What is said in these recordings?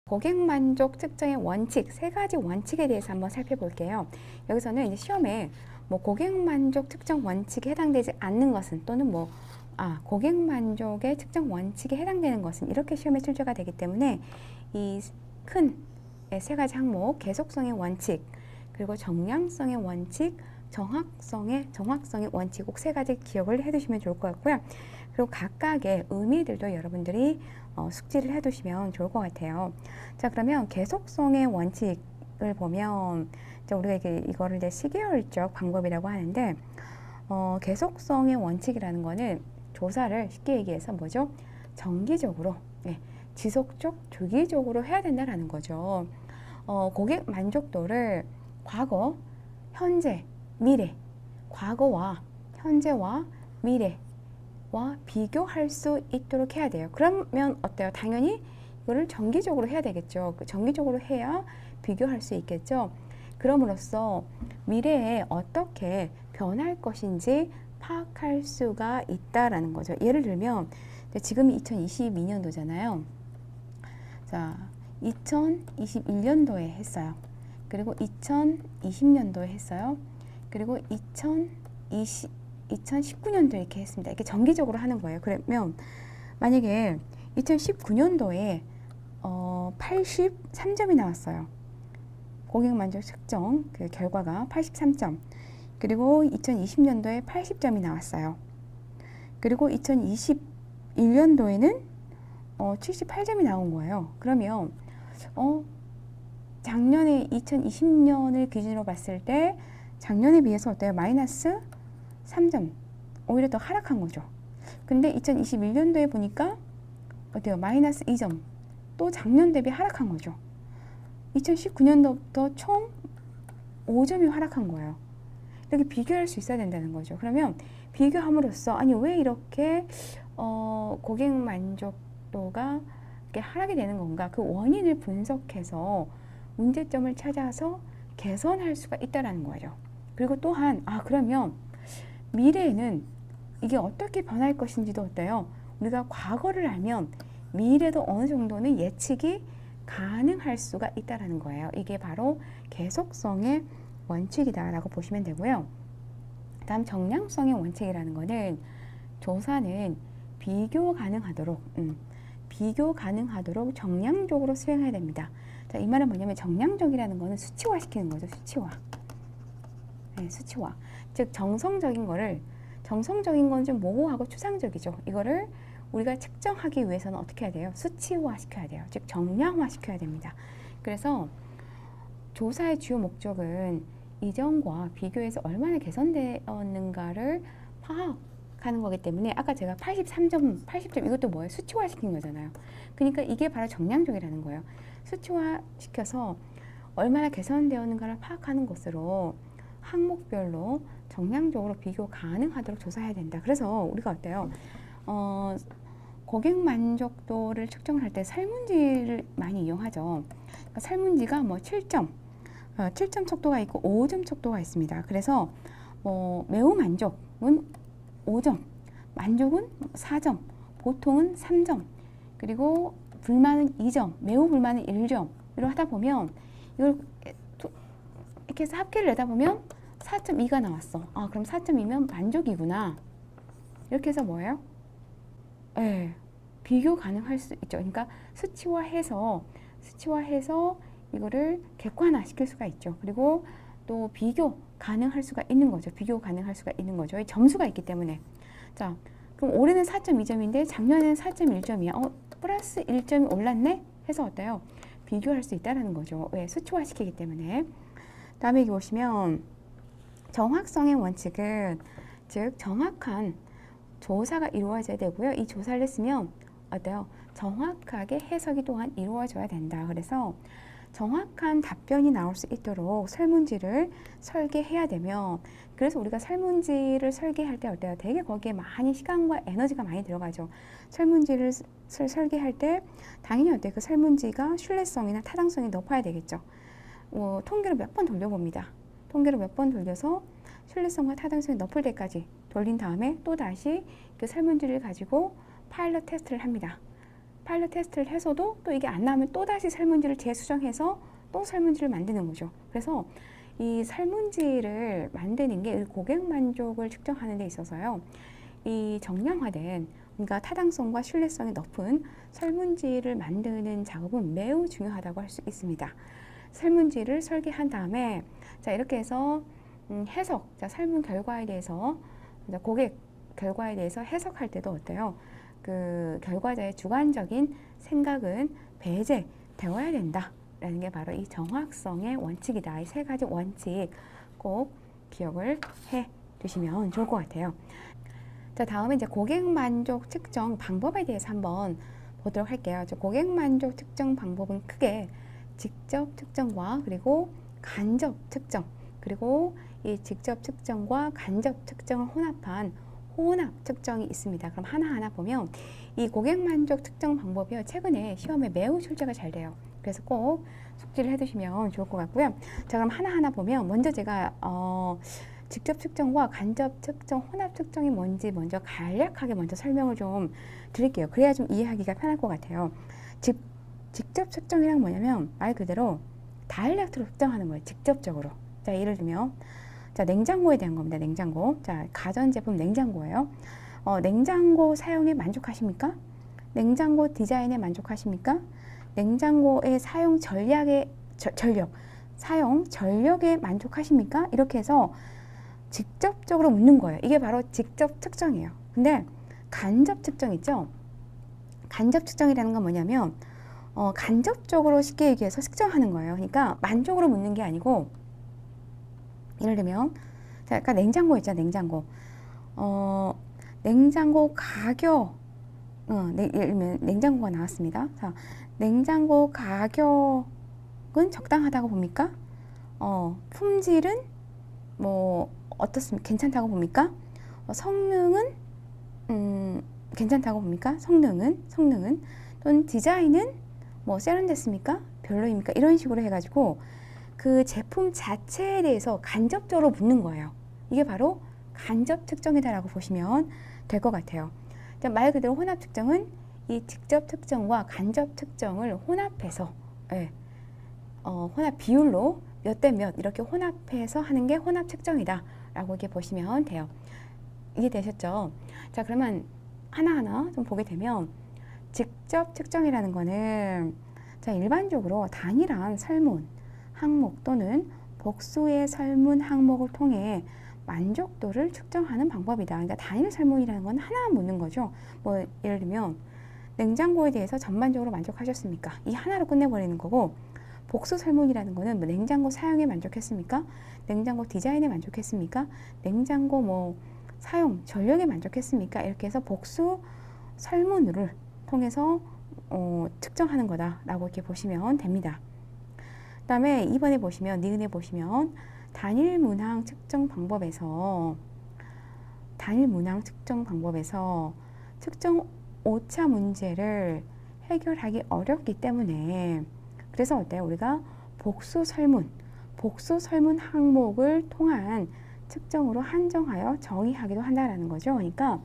고객 만족 측정의 원칙, 세 가지 원칙에 대해서 한번 살펴볼게요. 여기서는 이제 시험에 고객 만족 측정 원칙에 해당되지 않는 것은 또는 고객 만족의 측정 원칙에 해당되는 것은 이렇게 시험에 출제가 되기 때문에 이 큰 세 가지 항목, 계속성의 원칙, 그리고 정량성의 원칙, 정확성의 원칙 꼭 세 가지 기억을 해두시면 좋을 것 같고요. 그리고 각각의 의미들도 여러분들이 숙지를 해두시면 좋을 것 같아요. 자, 그러면 계속성의 원칙을 보면 우리가 이거를 이제 시계열적 방법이라고 하는데 계속성의 원칙이라는 거는 조사를 쉽게 얘기해서 뭐죠? 정기적으로, 지속적, 주기적으로 해야 된다라는 거죠. 고객 만족도를 과거, 현재, 미래, 과거와 현재와 미래와 비교할 수 있도록 해야 돼요. 그러면 어때요? 당연히 이거를 정기적으로 해야 되겠죠. 정기적으로 해야 비교할 수 있겠죠. 그럼으로써 미래에 어떻게 변할 것인지 파악할 수가 있다라는 거죠. 예를 들면 지금이 2022년도잖아요. 자, 2021년도에 했어요. 그리고 2020년도에 했어요. 그리고 2019년도에 이렇게 했습니다. 이렇게 정기적으로 하는 거예요. 그러면 만약에 2019년도에 83점이 나왔어요. 고객 만족 측정 그 결과가 83점. 그리고 2020년도에 80점이 나왔어요. 그리고 2021년도에는 78점이 나온 거예요. 그러면 작년에 2020년을 기준으로 봤을 때 작년에 비해서 어때요? 마이너스 3점. 오히려 더 하락한 거죠. 근데 2021년도에 보니까 어때요? 마이너스 2점. 또 작년 대비 하락한 거죠. 2019년도부터 총 5점이 하락한 거예요. 이렇게 비교할 수 있어야 된다는 거죠. 그러면 비교함으로써 아니 왜 이렇게 고객 만족도가 이렇게 하락이 되는 건가? 그 원인을 분석해서 문제점을 찾아서 개선할 수가 있다는 거죠. 그리고 또한 그러면 미래에는 이게 어떻게 변할 것인지도 어때요? 우리가 과거를 알면 미래도 어느 정도는 예측이 가능할 수가 있다는 거예요. 이게 바로 계속성의 원칙이다라고 보시면 되고요. 다음 정량성의 원칙이라는 거는 조사는 비교 가능하도록 정량적으로 수행해야 됩니다. 자, 이 말은 뭐냐면 정량적이라는 거는 수치화시키는 거죠. 수치화. 즉 정성적인 건 좀 모호하고 추상적이죠. 이거를 우리가 측정하기 위해서는 어떻게 해야 돼요? 수치화 시켜야 돼요. 즉 정량화 시켜야 됩니다. 그래서 조사의 주요 목적은 이전과 비교해서 얼마나 개선되었는가를 파악하는 거기 때문에 아까 제가 83점, 80점 이것도 뭐예요? 수치화 시킨 거잖아요. 그러니까 이게 바로 정량적이라는 거예요. 수치화 시켜서 얼마나 개선되었는가를 파악하는 것으로 항목별로 정량적으로 비교 가능하도록 조사해야 된다. 그래서 우리가 어때요? 고객 만족도를 측정할 때 설문지를 많이 이용하죠. 그러니까 설문지가 7점 척도가 있고 5점 척도가 있습니다. 그래서 매우 만족은 5점, 만족은 4점, 보통은 3점, 그리고 불만은 2점, 매우 불만은 1점. 이렇게 하다 보면 이걸 이렇게 해서 합계를 내다 보면 4.2가 나왔어. 그럼 4.2면 만족이구나. 이렇게 해서 뭐예요? 비교 가능할 수 있죠. 그러니까 수치화해서 이거를 객관화 시킬 수가 있죠. 그리고 또 비교 가능할 수가 있는 거죠. 이 점수가 있기 때문에. 자, 그럼 올해는 4.2점인데 작년에는 4.1점이야. 플러스 1점이 올랐네? 해서 어때요? 비교할 수 있다는 거죠. 왜? 수치화 시키기 때문에. 다음에 여기 보시면 정확성의 원칙은 즉 정확한 조사가 이루어져야 되고요. 이 조사를 했으면 어때요? 정확하게 해석이 또한 이루어져야 된다. 그래서 정확한 답변이 나올 수 있도록 설문지를 설계해야 되면 그래서 우리가 설문지를 설계할 때 어때요? 되게 거기에 많이 시간과 에너지가 많이 들어가죠. 설문지를 설계할 때 당연히 어때요? 그 설문지가 신뢰성이나 타당성이 높아야 되겠죠. 통계를 몇 번 돌려봅니다. 통계를 몇 번 돌려서 신뢰성과 타당성이 높을 때까지 돌린 다음에 또 다시 그 설문지를 가지고 파일럿 테스트를 합니다. 파일럿 테스트를 해서도 또 이게 안 나오면 또 다시 설문지를 재수정해서 또 설문지를 만드는 거죠. 그래서 이 설문지를 만드는 게 고객 만족을 측정하는 데 있어서요. 이 정량화된, 그러니까 타당성과 신뢰성이 높은 설문지를 만드는 작업은 매우 중요하다고 할 수 있습니다. 설문지를 설계한 다음에 자 이렇게 해서 해석, 자 설문 결과에 대해서 고객 결과에 대해서 해석할 때도 어때요? 그 결과자의 주관적인 생각은 배제되어야 된다라는 게 바로 이 정확성의 원칙이다. 이 세 가지 원칙 꼭 기억을 해 두시면 좋을 것 같아요. 자, 다음에 이제 고객 만족 측정 방법에 대해서 한번 보도록 할게요. 고객 만족 측정 방법은 크게 직접 측정과 그리고 간접 측정, 그리고 이 직접 측정과 간접 측정을 혼합한 혼합 측정이 있습니다. 그럼 하나하나 보면 이 고객 만족 측정 방법이요. 최근에 시험에 매우 출제가 잘 돼요. 그래서 꼭 숙지를 해두시면 좋을 것 같고요. 자, 그럼 하나하나 보면 먼저 제가 직접 측정과 간접 측정, 혼합 측정이 뭔지 먼저 간략하게 먼저 설명을 좀 드릴게요. 그래야 좀 이해하기가 편할 것 같아요. 직접 측정이란 뭐냐면 말 그대로 다이렉트로 측정하는 거예요. 직접적으로. 자, 예를 들면 자, 냉장고에 대한 겁니다. 냉장고. 자, 가전제품 냉장고예요. 냉장고 사용에 만족하십니까? 냉장고 디자인에 만족하십니까? 냉장고의 사용 사용 전력에 만족하십니까? 이렇게 해서 직접적으로 묻는 거예요. 이게 바로 직접 측정이에요. 근데 간접 측정 있죠? 간접 측정이라는 건 뭐냐면 간접적으로 쉽게 얘기해서 측정하는 거예요. 그러니까 만족으로 묻는 게 아니고 예를 들면 자, 아까 냉장고 있잖아요. 냉장고. 냉장고 가격 예를 들면 냉장고가 나왔습니다. 자, 냉장고 가격은 적당하다고 봅니까? 품질은 뭐 어떻습니까? 괜찮다고 봅니까? 성능은 괜찮다고 봅니까? 성능은 또는 디자인은 뭐 세련됐습니까? 별로입니까? 이런 식으로 해가지고 그 제품 자체에 대해서 간접적으로 묻는 거예요. 이게 바로 간접 측정이다라고 보시면 될 것 같아요. 말 그대로 혼합 측정은 이 직접 측정과 간접 측정을 혼합해서 혼합 비율로 몇 대 몇 이렇게 혼합해서 하는 게 혼합 측정이다 라고 이렇게 보시면 돼요. 이해되셨죠? 자, 그러면 하나하나 좀 보게 되면 직접 측정이라는 거는 자, 일반적으로 단일한 설문 항목 또는 복수의 설문 항목을 통해 만족도를 측정하는 방법이다. 그러니까 단일 설문이라는 건 하나 묻는 거죠. 뭐 예를 들면 냉장고에 대해서 전반적으로 만족하셨습니까? 이 하나로 끝내버리는 거고, 복수 설문이라는 거는 뭐 냉장고 사용에 만족했습니까? 냉장고 디자인에 만족했습니까? 냉장고 뭐 사용 전력에 만족했습니까? 이렇게 해서 복수 설문을 통해서 측정하는 거다라고 이렇게 보시면 됩니다. 그 다음에 이번에 보시면 니은에 보시면 단일 문항 측정 방법에서 측정 오차 문제를 해결하기 어렵기 때문에 그래서 어때요? 우리가 복수 설문 항목을 통한 측정으로 한정하여 정의하기도 한다라는 거죠. 그러니까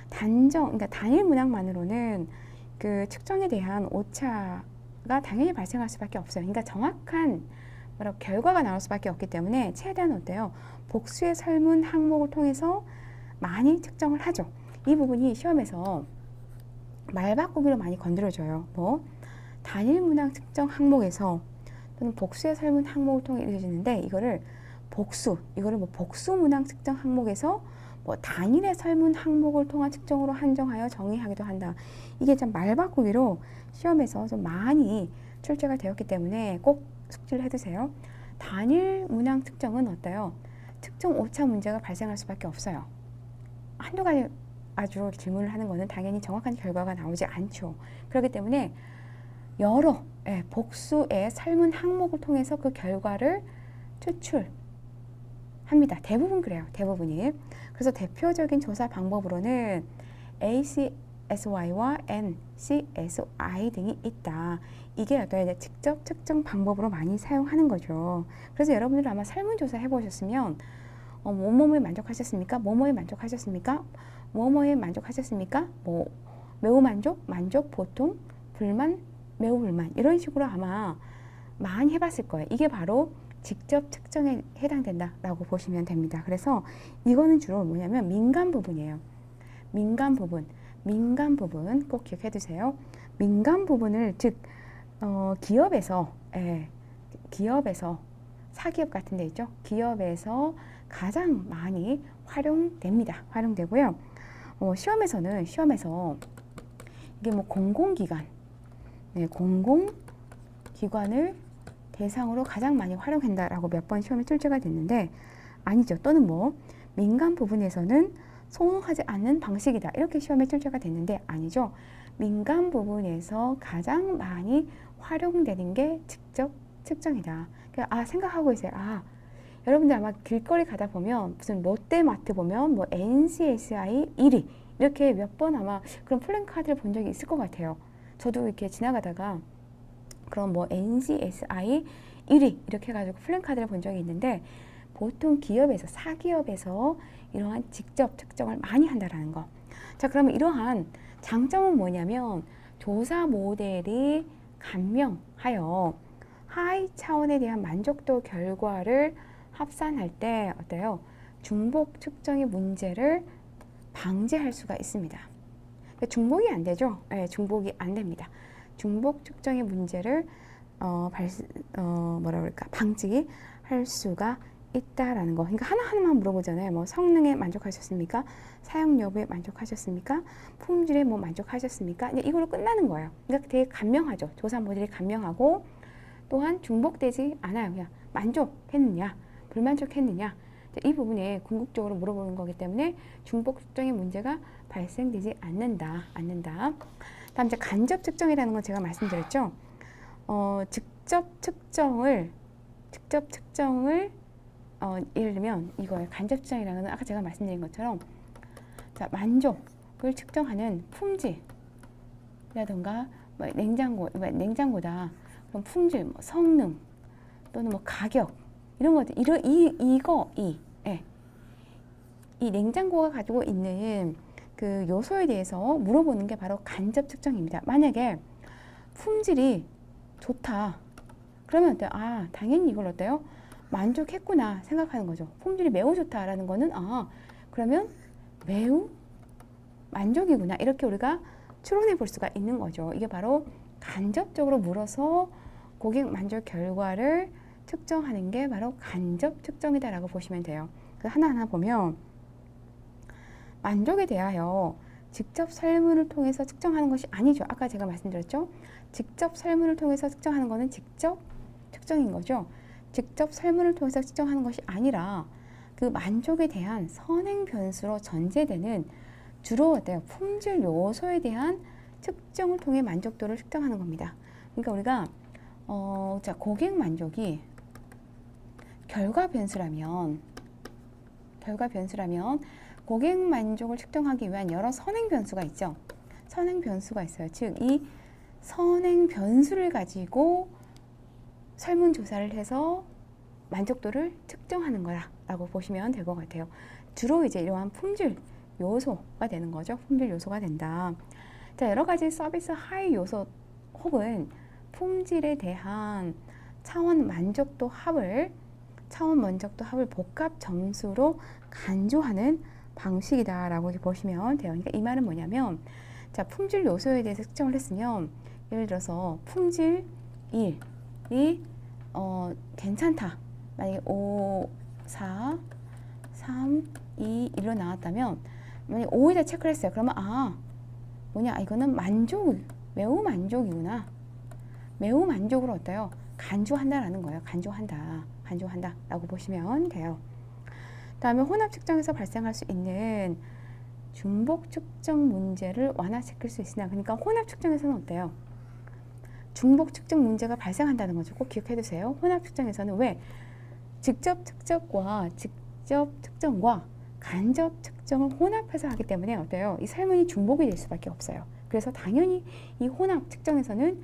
단일 문항만으로는 그 측정에 대한 오차가 당연히 발생할 수밖에 없어요. 그러니까 정확한 결과가 나올 수밖에 없기 때문에 최대한 어때요? 복수의 설문 항목을 통해서 많이 측정을 하죠. 이 부분이 시험에서 말바꾸기로 많이 건드려져요. 뭐 단일 문항 측정 항목에서 또는 복수의 설문 항목을 통해 이루어지는데 이거를 복수 문항 측정 항목에서 뭐 단일의 설문 항목을 통한 측정으로 한정하여 정의하기도 한다. 이게 참 말바꾸기로 시험에서 좀 많이 출제가 되었기 때문에 꼭 숙지를 해두세요. 단일 문항 측정은 어때요? 특정 오차 문제가 발생할 수밖에 없어요. 한두 가지 아주 질문을 하는 것은 당연히 정확한 결과가 나오지 않죠. 그렇기 때문에 여러 복수의 설문 항목을 통해서 그 결과를 추출합니다. 대부분 그래요. 대부분이. 그래서 대표적인 조사 방법으로는 ACSY와 NCSI 등이 있다. 이게 어떤 직접 측정 방법으로 많이 사용하는 거죠. 그래서 여러분들 아마 설문조사 해보셨으면 뭐뭐에 만족하셨습니까? 뭐뭐에 만족하셨습니까? 뭐뭐에 만족하셨습니까? 뭐 매우 만족, 만족, 보통, 불만, 매우 불만 이런 식으로 아마 많이 해봤을 거예요. 이게 바로 직접 측정에 해당된다라고 보시면 됩니다. 그래서 이거는 주로 뭐냐면 민감 부분이에요. 민감 부분 꼭 기억해 두세요. 민감 부분을 즉 기업에서 사기업 같은 데 있죠. 기업에서 가장 많이 활용되고요. 시험에서 이게 뭐 공공기관을 대상으로 가장 많이 활용한다라고 몇 번 시험에 출제가 됐는데 아니죠. 또는 뭐 민간 부분에서는 소응하지 않는 방식이다. 이렇게 시험에 출제가 됐는데 아니죠. 민간 부분에서 가장 많이 활용되는 게 직접 측정이다. 그러니까 생각하고 있어요. 여러분들 아마 길거리 가다 보면 무슨 롯데마트 보면 뭐 NCSI 1위 이렇게 몇 번 아마 그런 플랜카드를 본 적이 있을 것 같아요. 저도 이렇게 지나가다가 그런 뭐 NCSI 1위 이렇게 해가지고 플랜카드를 본 적이 있는데 보통 사기업에서 이러한 직접 측정을 많이 한다라는 거. 자, 그러면 이러한 장점은 뭐냐면 조사 모델이 간명하여 하위 차원에 대한 만족도 결과를 합산할 때 어때요? 중복 측정의 문제를 방지할 수가 있습니다. 그러니까 중복이 안 되죠? 네, 중복이 안 됩니다. 중복 측정의 문제를 방지할 수가 있다라는 거. 그러니까 하나하나만 물어보잖아요. 뭐 성능에 만족하셨습니까? 사용 여부에 만족하셨습니까? 품질에 뭐 만족하셨습니까? 이걸로 끝나는 거예요. 그러니까 되게 간명하죠. 조사 모델이 간명하고 또한 중복되지 않아요. 그냥 만족했느냐, 불만족했느냐 이 부분에 궁극적으로 물어보는 거기 때문에 중복 측정의 문제가 발생되지 않는다. 다음 이제 간접 측정이라는 건 제가 말씀드렸죠. 직접 측정을 예를 들면 이거예요. 간접 측정이라는 건 아까 제가 말씀드린 것처럼 자, 만족을 측정하는 품질이라든가 뭐 냉장고다. 그럼 품질, 뭐 성능 또는 뭐 가격 이런 것들 이 냉장고가 가지고 있는 그 요소에 대해서 물어보는 게 바로 간접 측정입니다. 만약에 품질이 좋다. 그러면 어때요? 당연히 이걸 어때요? 만족했구나 생각하는 거죠. 품질이 매우 좋다라는 거는 그러면 매우 만족이구나 이렇게 우리가 추론해 볼 수가 있는 거죠. 이게 바로 간접적으로 물어서 고객 만족 결과를 측정하는 게 바로 간접 측정이다라고 보시면 돼요. 하나하나 보면 만족에 대하여 직접 설문을 통해서 측정하는 것이 아니죠. 아까 제가 말씀드렸죠. 직접 설문을 통해서 측정하는 것은 직접 측정인 거죠. 직접 설문을 통해서 측정하는 것이 아니라 그 만족에 대한 선행 변수로 전제되는 주로 어때요? 품질 요소에 대한 측정을 통해 만족도를 측정하는 겁니다. 그러니까 우리가 자, 고객 만족이 결과 변수라면 고객 만족을 측정하기 위한 여러 선행 변수가 있죠. 선행 변수가 있어요. 즉, 이 선행 변수를 가지고 설문조사를 해서 만족도를 측정하는 거라고 보시면 될 것 같아요. 주로 이제 이러한 품질 요소가 되는 거죠. 품질 요소가 된다. 자, 여러 가지 서비스 하위 요소 혹은 품질에 대한 차원 만족도 합을 복합 점수로 간주하는 방식이다라고 보시면 돼요. 그러니까 이 말은 뭐냐면, 자, 품질 요소에 대해서 측정을 했으면, 예를 들어서 품질 1이 괜찮다. 만약에 5, 4, 3, 2, 1로 나왔다면, 만약에 5에다 체크를 했어요. 그러면 이거는 매우 만족이구나. 매우 만족으로 어때요? 간주한다라는 거예요. 간주한다라고 보시면 돼요. 다음에 혼합 측정에서 발생할 수 있는 중복 측정 문제를 완화시킬 수 있으나, 그러니까 혼합 측정에서는 어때요? 중복 측정 문제가 발생한다는 거죠. 꼭 기억해 두세요. 혼합 측정에서는 왜? 직접 측정과 간접 측정을 혼합해서 하기 때문에 어때요? 이 설문이 중복이 될 수밖에 없어요. 그래서 당연히 이 혼합 측정에서는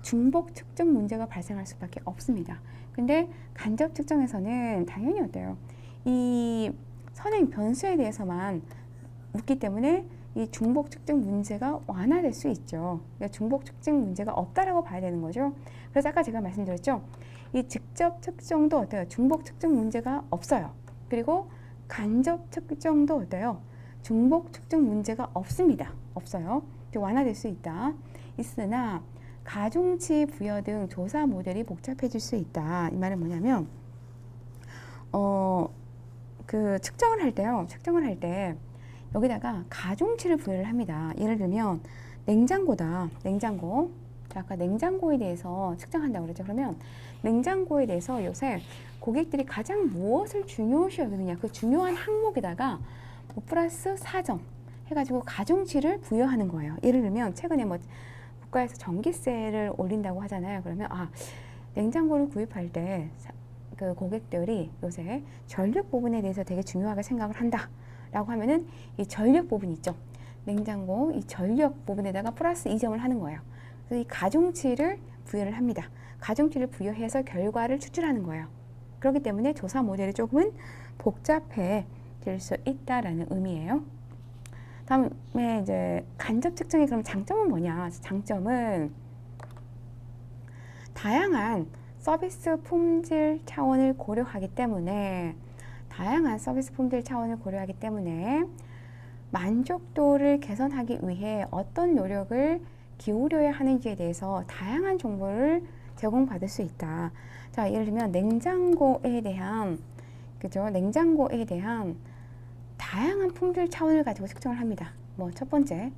중복 측정 문제가 발생할 수밖에 없습니다. 근데 간접 측정에서는 당연히 어때요? 이 선행 변수에 대해서만 묻기 때문에 이 중복 측정 문제가 완화될 수 있죠. 그러니까 중복 측정 문제가 없다라고 봐야 되는 거죠. 그래서 아까 제가 말씀드렸죠. 이 직접 측정도 어때요? 중복 측정 문제가 없어요. 그리고 간접 측정도 어때요? 중복 측정 문제가 없습니다. 없어요. 완화될 수 있다. 있으나 가중치 부여 등 조사 모델이 복잡해질 수 있다. 이 말은 뭐냐면 그 측정을 할 때요. 측정을 할 때 여기다가 가중치를 부여를 합니다. 예를 들면 냉장고다. 냉장고. 아까 냉장고에 대해서 측정한다고 그랬죠. 그러면 냉장고에 대해서 요새 고객들이 가장 무엇을 중요시 여기느냐. 그 중요한 항목에다가 뭐 플러스 4점 해가지고 가중치를 부여하는 거예요. 예를 들면 최근에 뭐 국가에서 전기세를 올린다고 하잖아요. 그러면 냉장고를 구입할 때 그 고객들이 요새 전력 부분에 대해서 되게 중요하게 생각을 한다 라고 하면은 이 전력 부분 있죠. 냉장고 이 전력 부분에다가 플러스 2점을 하는 거예요. 그래서 이 가중치를 부여를 합니다. 가중치를 부여해서 결과를 추출하는 거예요. 그렇기 때문에 조사 모델이 조금은 복잡해질 수 있다라는 의미예요. 다음에 이제 간접 측정의 그럼 장점은 뭐냐? 장점은 다양한 서비스 품질 차원을 고려하기 때문에 만족도를 개선하기 위해 어떤 노력을 기울여야 하는지에 대해서 다양한 정보를 제공받을 수 있다. 자, 예를 들면 냉장고에 대한 다양한 품질 차원을 가지고 측정을 합니다. 뭐 첫 번째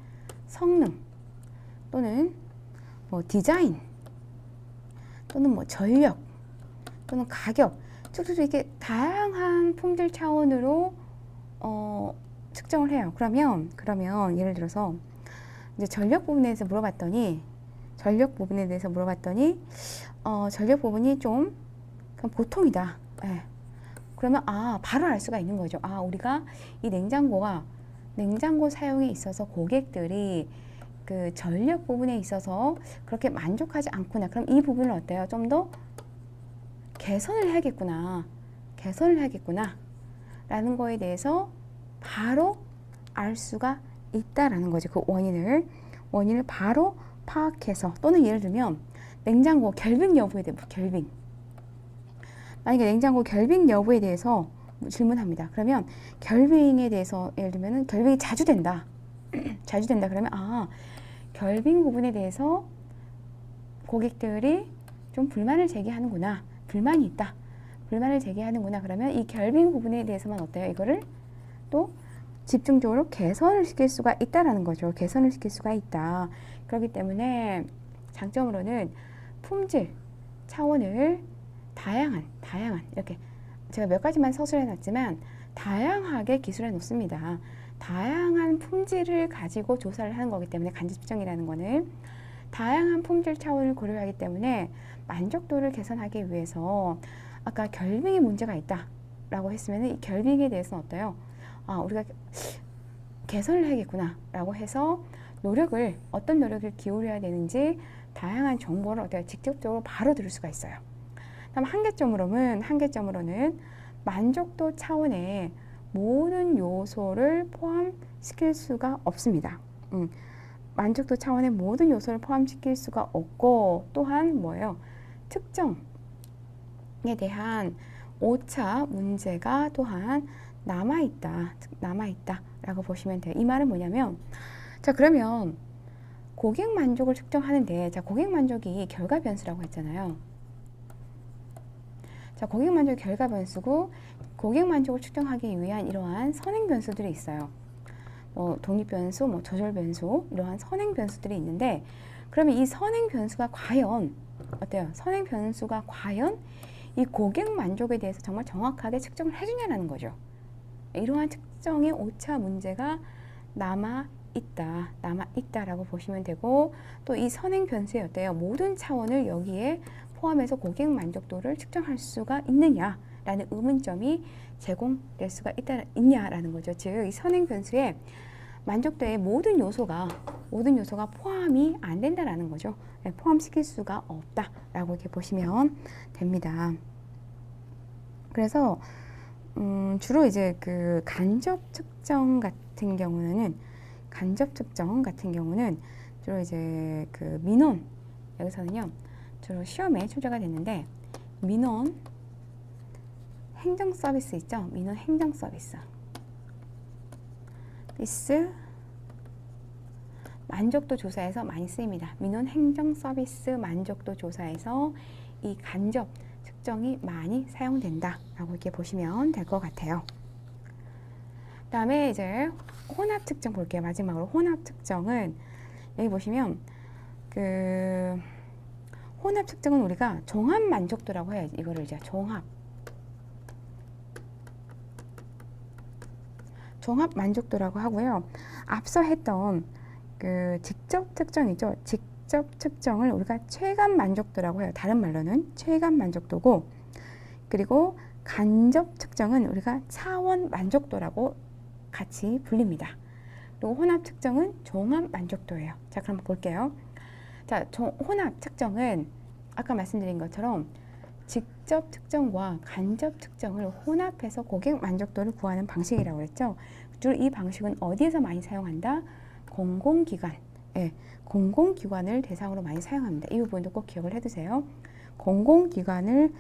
성능 또는 뭐 디자인 또는 뭐 전력 또는 가격 쭉쭉 이렇게 다양한 품질 차원으로 측정을 해요. 그러면 예를 들어서 이제 전력 부분에 대해서 물어봤더니 전력 부분이 좀 그냥 보통이다. 네. 그러면 바로 알 수가 있는 거죠. 우리가 이 냉장고 사용에 있어서 고객들이 그 전력 부분에 있어서 그렇게 만족하지 않구나. 그럼 이 부분을 어때요? 좀 더 개선을 해야겠구나 라는 거에 대해서 바로 알 수가 있다라는 거죠. 그 원인을 바로 파악해서. 또는 예를 들면 냉장고 결빙 여부에 대해 만약에 냉장고 결빙 여부에 대해서 질문합니다. 그러면 결빙에 대해서 예를 들면 결빙이 자주 된다 그러면 결빙 부분에 대해서 고객들이 좀 불만을 제기하는구나. 불만이 있다. 불만을 제기하는구나. 그러면 이 결빙 부분에 대해서만 어때요? 이거를 또 집중적으로 개선을 시킬 수가 있다라는 거죠. 개선을 시킬 수가 있다. 그렇기 때문에 장점으로는 품질 차원을 다양한 이렇게 제가 몇 가지만 서술해 놨지만 다양하게 기술해 놓습니다. 다양한 품질을 가지고 조사를 하는 거기 때문에 간접 측정이라는 거는 다양한 품질 차원을 고려하기 때문에 만족도를 개선하기 위해서 아까 결빙에 문제가 있다라고 했으면 이 결빙에 대해서는 어때요? 우리가 개선을 해야겠구나 라고 해서 어떤 노력을 기울여야 되는지 다양한 정보를 어떻게 직접적으로 바로 들을 수가 있어요. 다음 한계점으로는 만족도 차원의 모든 요소를 포함시킬 수가 없습니다. 만족도 차원의 모든 요소를 포함시킬 수가 없고 또한 뭐예요? 측정에 대한 오차 문제가 또한 남아있다 라고 보시면 돼요. 이 말은 뭐냐면 자 그러면 고객 만족을 측정하는데 자 고객 만족이 결과 변수라고 했잖아요. 자 고객 만족이 결과 변수고 고객 만족을 측정하기 위한 이러한 선행 변수들이 있어요. 뭐 독립 변수, 뭐 조절 변수 이러한 선행 변수들이 있는데 그러면 이 선행 변수가 과연 어때요? 선행 변수가 과연 이 고객 만족에 대해서 정말 정확하게 측정을 해주냐라는 거죠. 이러한 측정의 오차 문제가 남아있다라고 보시면 되고 또 이 선행 변수에 어때요? 모든 차원을 여기에 포함해서 고객 만족도를 측정할 수가 있느냐라는 의문점이 제공될 수가 있냐라는 거죠. 즉, 이 선행 변수에 만족도의 모든 요소가 포함이 안 된다라는 거죠. 포함시킬 수가 없다라고 이렇게 보시면 됩니다. 그래서 주로 이제 그 간접 측정 같은 경우는 간접 측정 같은 경우는 주로 이제 그 민원, 여기서는요 주로 시험에 출제가 됐는데, 민원 행정 서비스 있죠? 민원 행정 서비스 만족도 조사에서 많이 쓰입니다. 민원 행정 서비스 만족도 조사에서 이 간접 측정이 많이 사용된다 라고 이렇게 보시면 될 것 같아요. 그 다음에 이제 혼합 측정 볼게요. 마지막으로 혼합 측정은 여기 보시면 그 혼합 측정은 우리가 종합 만족도라고 해야지. 이거를 이제 종합 만족도라고 하고요. 앞서 했던 그 직접 측정이죠. 직접 측정을 우리가 체감 만족도라고 해요. 다른 말로는 체감 만족도고, 그리고 간접 측정은 우리가 차원 만족도라고 같이 불립니다. 그리고 혼합 측정은 종합 만족도예요. 자, 그럼 볼게요. 자, 혼합 측정은 아까 말씀드린 것처럼 직접 측정과 간접 측정을 혼합해서 고객 만족도를 구하는 방식이라고 했죠. 주로 이 방식은 어디에서 많이 사용한다? 공공기관, 공공기관을 대상으로 많이 사용합니다. 이 부분도 꼭 기억을 해두세요. 공공기관을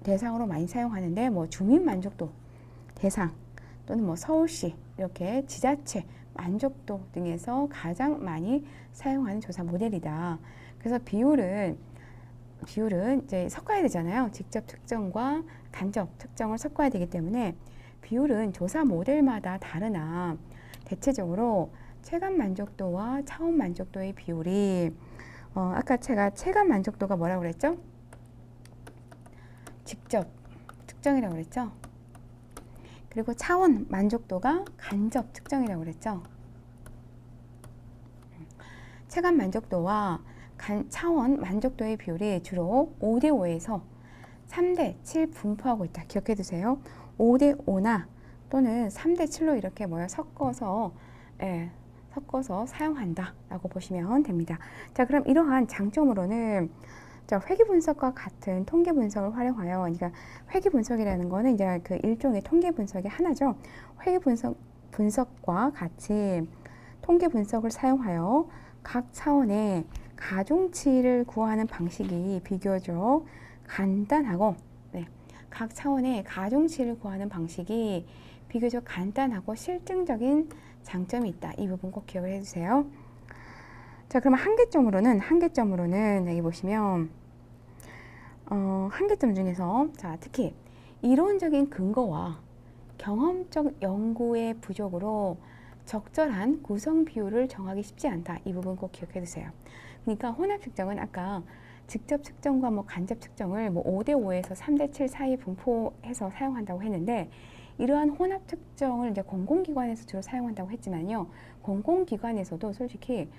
대상으로 많이 사용하는데, 뭐 주민 만족도 대상 또는 뭐 서울시 이렇게 지자체 만족도 등에서 가장 많이 사용하는 조사 모델이다. 그래서 비율은 이제 섞어야 되잖아요. 직접 측정과 간접 측정을 섞어야 되기 때문에 비율은 조사 모델마다 다르나 대체적으로 체감 만족도와 차원 만족도의 비율이 아까 제가 체감 만족도가 뭐라고 그랬죠? 직접 측정이라고 그랬죠? 그리고 차원 만족도가 간접 측정이라고 그랬죠? 체감 만족도와 차원 만족도의 비율이 주로 5대5에서 3대7 분포하고 있다. 기억해 두세요. 5대5나 또는 3대7로 이렇게 섞어서 사용한다 라고 보시면 됩니다. 자, 그럼 이러한 장점으로는 회계 분석과 같은 통계 분석을 활용하여, 그러니까 회계 분석이라는 거는 이제 그 일종의 통계 분석의 하나죠. 회계 분석과 같이 통계 분석을 사용하여 각 차원의 가중치를 구하는 방식이 비교적 간단하고, 각 차원의 가중치를 구하는 방식이 비교적 간단하고 실증적인 장점이 있다. 이 부분 꼭 기억을 해주세요. 자, 그러면 한계점으로는 여기 보시면 한계점 중에서 특히 이론적인 근거와 경험적 연구의 부족으로 적절한 구성 비율을 정하기 쉽지 않다. 이 부분 꼭 기억해 두세요. 그러니까 혼합 측정은 아까 직접 측정과 간접 측정을 5대5에서 3대7 사이에 분포해서 사용한다고 했는데, 이러한 혼합 측정을 이제 공공기관에서 주로 사용한다고 했지만요. 공공기관에서도 솔직히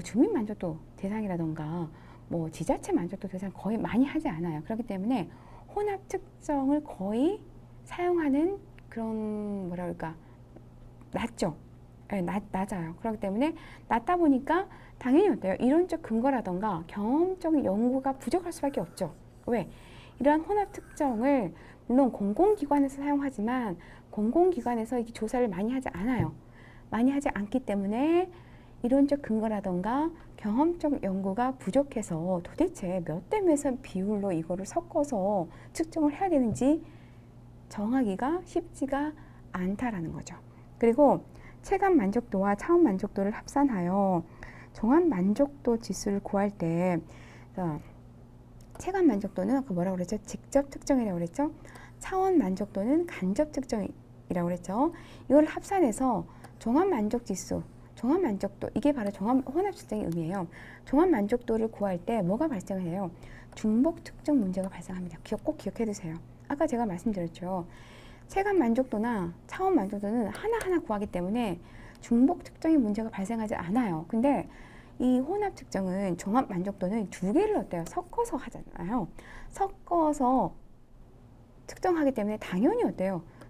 주민 만족도 대상이라던가 지자체 만족도 대상 거의 많이 하지 않아요. 그렇기 때문에 혼합 측정을 거의 사용하는 그런 낮죠. 낮아요. 그렇기 때문에 낮다 보니까 당연히 어때요? 이론적 근거라던가 경험적인 연구가 부족할 수밖에 없죠. 왜? 이러한 혼합 측정을 물론 공공기관에서 사용하지만 공공기관에서 이 조사를 많이 하지 않아요. 많이 하지 않기 때문에 이론적 근거라던가 경험적 연구가 부족해서 도대체 몇 대 몇의 비율로 이거를 섞어서 측정을 해야 되는지 정하기가 쉽지가 않다라는 거죠. 그리고 체감 만족도와 차원 만족도를 합산하여 종합 만족도 지수를 구할 때, 체감 만족도는 아까 뭐라고 그랬죠? 직접 측정이라고 그랬죠? 차원 만족도는 간접 측정이라고 그랬죠? 이걸 합산해서 종합 만족 지수, 종합 만족도, 이게 바로 혼합 측정의 의미예요. 종합 만족도를 구할 때 뭐가 발생해요? 중복 측정 문제가 발생합니다. 꼭 기억해 두세요. 아까 제가 말씀드렸죠. 체감 만족도나 차원 만족도는 하나하나 구하기 때문에 중복 측정의 문제가 발생하지 않아요. 근데 이 혼합 측정은 종합 만족도는 두 개를 섞어서 하잖아요. 섞어서 측정하기 때문에 당연히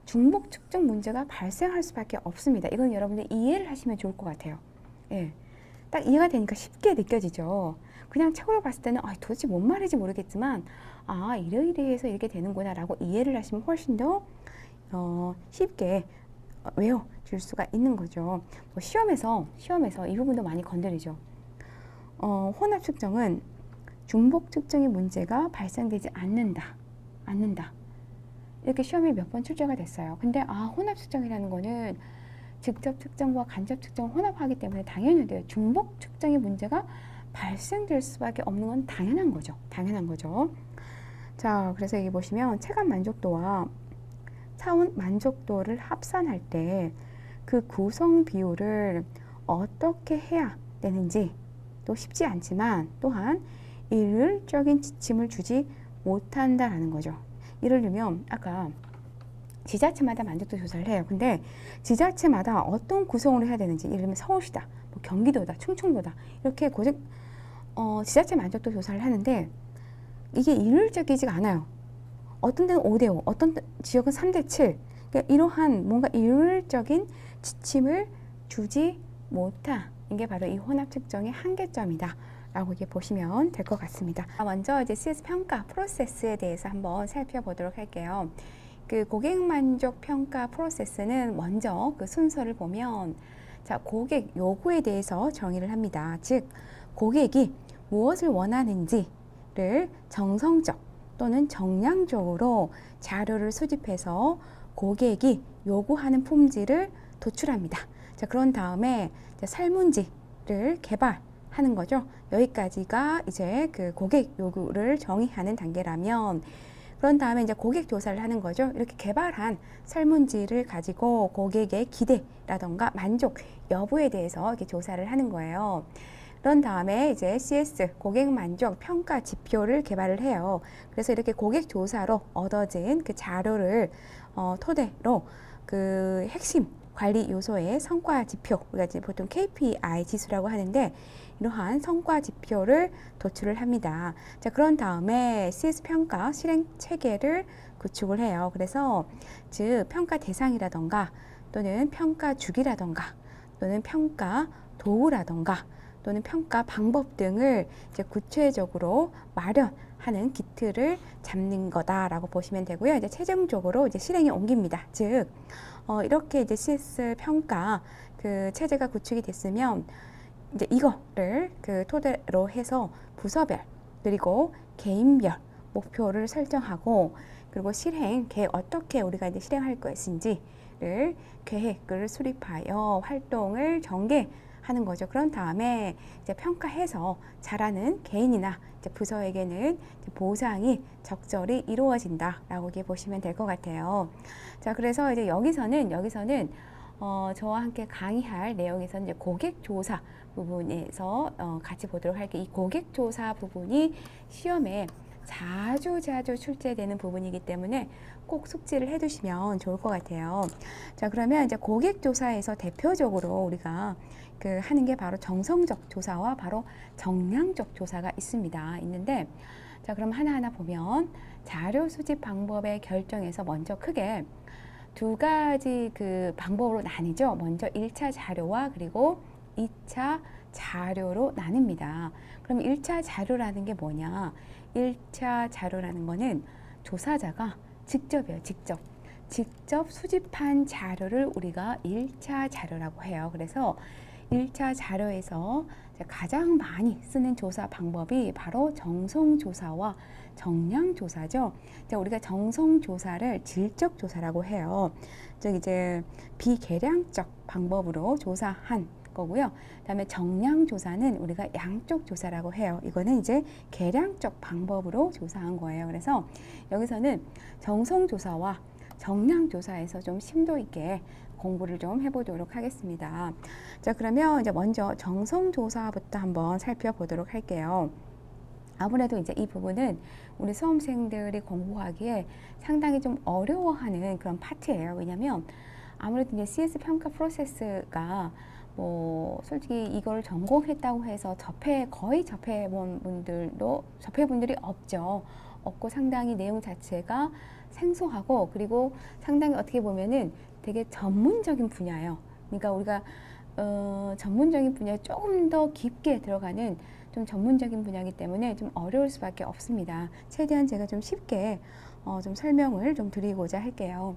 중복 측정 문제가 발생할 수밖에 없습니다. 이건 여러분들 이해를 하시면 좋을 것 같아요. 딱 이해가 되니까 쉽게 느껴지죠. 그냥 책으로 봤을 때는 도대체 뭔 말인지 모르겠지만 이러이러해서 이렇게 되는구나 라고 이해를 하시면 훨씬 더 쉽게 외워줄 수가 있는 거죠. 뭐 시험에서 이 부분도 많이 건드리죠. 혼합 측정은 중복 측정의 문제가 발생되지 않는다. 이렇게 시험에 몇 번 출제가 됐어요. 근데 혼합 측정이라는 거는 직접 측정과 간접 측정을 혼합하기 때문에 당연히 돼요. 중복 측정의 문제가 발생될 수밖에 없는 건 당연한 거죠. 자, 그래서 여기 보시면 체감 만족도와 차원 만족도를 합산할 때 그 구성 비율을 어떻게 해야 되는지 또 쉽지 않지만 또한 일률적인 지침을 주지 못한다라는 거죠. 예를 들면 아까 지자체마다 만족도 조사를 해요. 근데 지자체마다 어떤 구성으로 해야 되는지, 예를 들면 서울시다, 뭐 경기도다, 충청도다 이렇게 지자체 만족도 조사를 하는데 이게 일률적이지가 않아요. 어떤 데는 5대5, 어떤 지역은 3대7. 그러니까 이러한 뭔가 일률적인 지침을 주지 못한 게 바로 이 혼합 측정의 한계점이다 라고 이렇게 보시면 될 것 같습니다. 먼저 이제 CS 평가 프로세스에 대해서 한번 살펴보도록 할게요. 그 고객 만족 평가 프로세스는 먼저 그 순서를 보면, 자, 고객 요구에 대해서 정의를 합니다. 즉, 고객이 무엇을 원하는지를 정성적 또는 정량적으로 자료를 수집해서 고객이 요구하는 품질을 도출합니다. 자, 그런 다음에 설문지를 개발하는 거죠. 여기까지가 이제 그 고객 요구를 정의하는 단계라면, 그런 다음에 이제 고객 조사를 하는 거죠. 이렇게 개발한 설문지를 가지고 고객의 기대라던가 만족 여부에 대해서 이렇게 조사를 하는 거예요. 그런 다음에 이제 CS 고객 만족 평가 지표를 개발을 해요. 그래서 이렇게 고객 조사로 얻어진 그 자료를 토대로 그 핵심 관리 요소의 성과 지표, 우리가 이제 보통 KPI 지수라고 하는데 이러한 성과 지표를 도출을 합니다. 자, 그런 다음에 CS 평가 실행 체계를 구축을 해요. 그래서 즉 평가 대상이라던가 또는 평가 주기라던가 또는 평가 도구라던가 또는 평가 방법 등을 이제 구체적으로 마련하는 기틀을 잡는 거다라고 보시면 되고요. 이제 최종적으로 이제 실행에 옮깁니다. 즉, 이렇게 이제 CS 평가 그 체제가 구축이 됐으면 이제 이거를 그 토대로 해서 부서별 그리고 개인별 목표를 설정하고, 그리고 실행 계획 어떻게 우리가 이제 실행할 것인지를 계획을 수립하여 활동을 전개하는 거죠. 그런 다음에 이제 평가해서 잘하는 개인이나 이제 부서에게는 이제 보상이 적절히 이루어진다라고 이렇게 보시면 될 것 같아요. 자, 그래서 이제 여기서는 저와 함께 강의할 내용에서는 이제 고객 조사 부분에서 같이 보도록 할게요. 이 고객 조사 부분이 시험에 자주 출제되는 부분이기 때문에 꼭 숙지를 해두시면 좋을 것 같아요. 자, 그러면 이제 고객 조사에서 대표적으로 우리가 그 하는 게 바로 정성적 조사와 바로 정량적 조사가 있는데, 자, 그럼 하나하나 보면 자료 수집 방법의 결정에서 먼저 크게 두 가지 그 방법으로 나뉘죠. 먼저 1차 자료와 그리고 2차 자료로 나뉩니다. 그럼 1차 자료라는 게 뭐냐? 1차 자료라는 거는 조사자가 직접이에요. 직접 수집한 자료를 우리가 1차 자료라고 해요. 그래서 1차 자료에서 가장 많이 쓰는 조사 방법이 바로 정성조사와 정량조사죠. 우리가 정성조사를 질적 조사라고 해요. 즉 이제 비계량적 방법으로 조사한 거고요. 그다음에 정량조사는 우리가 양적 조사라고 해요. 이거는 이제 계량적 방법으로 조사한 거예요. 그래서 여기서는 정성조사와 정량조사에서 좀 심도 있게 공부를 좀 해보도록 하겠습니다. 자, 그러면 이제 먼저 정성조사부터 한번 살펴보도록 할게요. 아무래도 이제 이 부분은 우리 수험생들이 공부하기에 상당히 좀 어려워하는 그런 파트예요. 왜냐면 아무래도 이제 CS 평가 프로세스가 뭐 솔직히 이걸 전공했다고 해서 거의 접해본 분들이 없고 상당히 내용 자체가 생소하고, 그리고 상당히 어떻게 보면은 되게 전문적인 분야예요. 그러니까 우리가 전문적인 분야에 조금 더 깊게 들어가는 좀 전문적인 분야이기 때문에 좀 어려울 수밖에 없습니다. 최대한 제가 좀 쉽게 좀 설명을 좀 드리고자 할게요.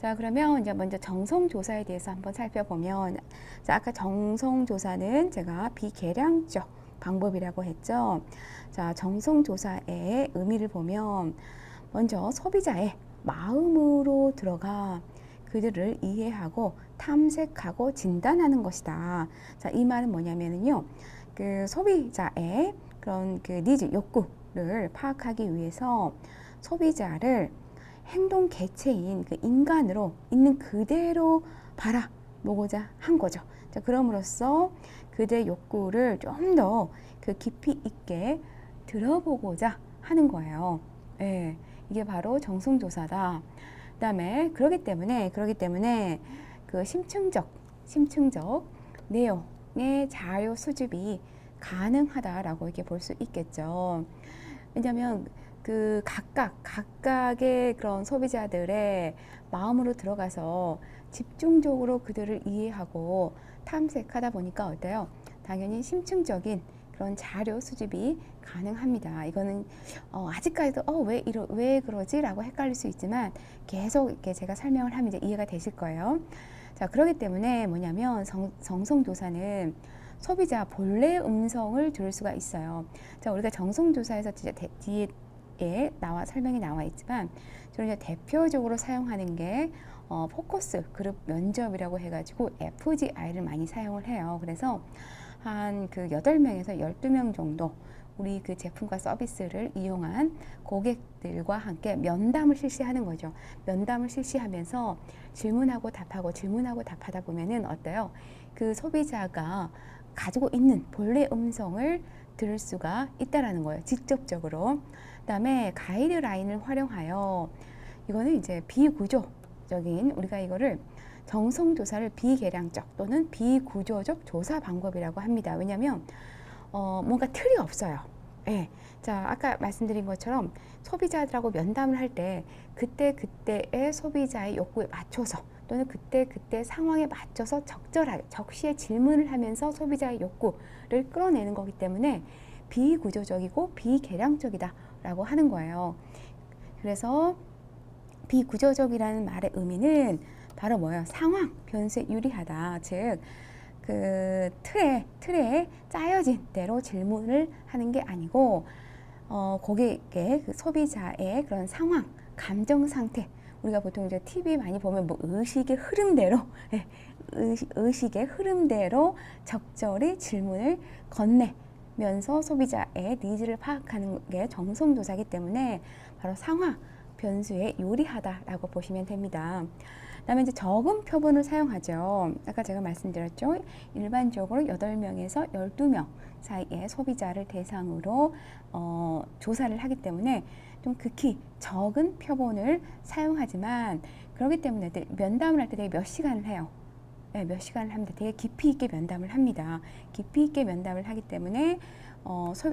자, 그러면 이제 먼저 정성조사에 대해서 한번 살펴보면, 자, 아까 정성조사는 제가 비계량적 방법이라고 했죠. 자, 정성조사의 의미를 보면, 먼저 소비자의 마음으로 들어가 그들을 이해하고 탐색하고 진단하는 것이다. 자, 이 말은 뭐냐면요. 그 소비자의 그런 그 니즈, 욕구를 파악하기 위해서 소비자를 행동 개체인 그 인간으로 있는 그대로 바라보고자 한 거죠. 자, 그럼으로써 그들의 욕구를 좀 더 그 깊이 있게 들어보고자 하는 거예요. 예, 이게 바로 정성조사다. 그다음에 그러기 때문에 그 심층적 내용의 자료 수집이 가능하다라고 이렇게 볼 수 있겠죠. 왜냐하면 그 각각의 그런 소비자들의 마음으로 들어가서 집중적으로 그들을 이해하고 탐색하다 보니까 어때요? 당연히 심층적인 그런 자료 수집이 가능합니다. 이거는 아직까지도 왜 그러지라고 헷갈릴 수 있지만 계속 이렇게 제가 설명을 하면 이제 이해가 되실 거예요. 자, 그렇기 때문에 뭐냐면 정성조사는 소비자 본래 음성을 들을 수가 있어요. 자, 우리가 정성조사에서 뒤에 설명이 나와 있지만 저는 이제 대표적으로 사용하는 게 포커스 그룹 면접이라고 해가지고 FGI를 많이 사용을 해요. 그래서 한 그 8명에서 12명 정도 우리 그 제품과 서비스를 이용한 고객들과 함께 면담을 실시하는 거죠. 면담을 실시하면서 질문하고 답하다 보면은 어때요? 그 소비자가 가지고 있는 본래 음성을 들을 수가 있다라는 거예요. 직접적으로. 그다음에 가이드라인을 활용하여 이거는 이제 비구조적인 우리가 이거를 정성조사를 비계량적 또는 비구조적 조사 방법이라고 합니다. 왜냐하면 뭔가 틀이 없어요. 예. 자, 아까 말씀드린 것처럼 소비자들하고 면담을 할 때 그때의 소비자의 욕구에 맞춰서 또는 그때 상황에 맞춰서 적절하게 적시에 질문을 하면서 소비자의 욕구를 끌어내는 거기 때문에 비구조적이고 비계량적이다라고 하는 거예요. 그래서 비구조적이라는 말의 의미는 바로 뭐예요? 상황 변수에 유리하다. 즉, 그 틀에 짜여진 대로 질문을 하는 게 아니고 고객의 그 소비자의 그런 상황, 감정 상태. 우리가 보통 이제 TV 많이 보면 뭐 의식의 흐름대로 적절히 질문을 건네면서 소비자의 니즈를 파악하는 게 정성조사이기 때문에 바로 상황 변수에 유리하다라고 보시면 됩니다. 그다음에 이제 적은 표본을 사용하죠. 아까 제가 말씀드렸죠. 일반적으로 8명에서 12명 사이의 소비자를 대상으로 조사를 하기 때문에 좀 극히 적은 표본을 사용하지만 그렇기 때문에 면담을 할 때 되게 몇 시간을 해요. 네, 몇 시간을 합니다. 되게 깊이 있게 면담을 합니다. 깊이 있게 면담을 하기 때문에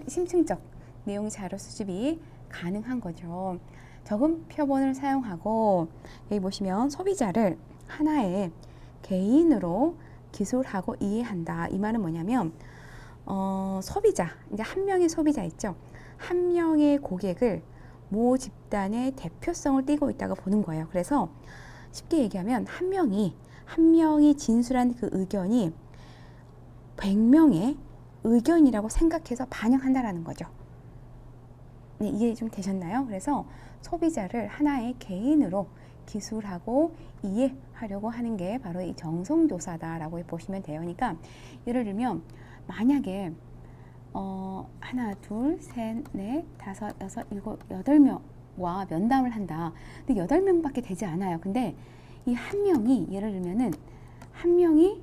심층적 내용 자료 수집이 가능한 거죠. 적은 표본을 사용하고 여기 보시면 소비자를 하나의 개인으로 기술하고 이해한다. 이 말은 뭐냐면 소비자, 이제 한 명의 소비자 있죠. 한 명의 고객을 모 집단의 대표성을 띠고 있다고 보는 거예요. 그래서 쉽게 얘기하면 한 명이 진술한 그 의견이 100명의 의견이라고 생각해서 반영한다라는 거죠. 네, 이해 좀 되셨나요? 그래서 소비자를 하나의 개인으로 기술하고 이해하려고 하는 게 바로 이 정성조사다라고 보시면 돼요. 그러니까 예를 들면 만약에 하나, 둘, 셋, 넷, 다섯, 여섯, 일곱, 8명과 면담을 한다. 근데 8명밖에 되지 않아요. 근데 이 한 명이 예를 들면은 한 명이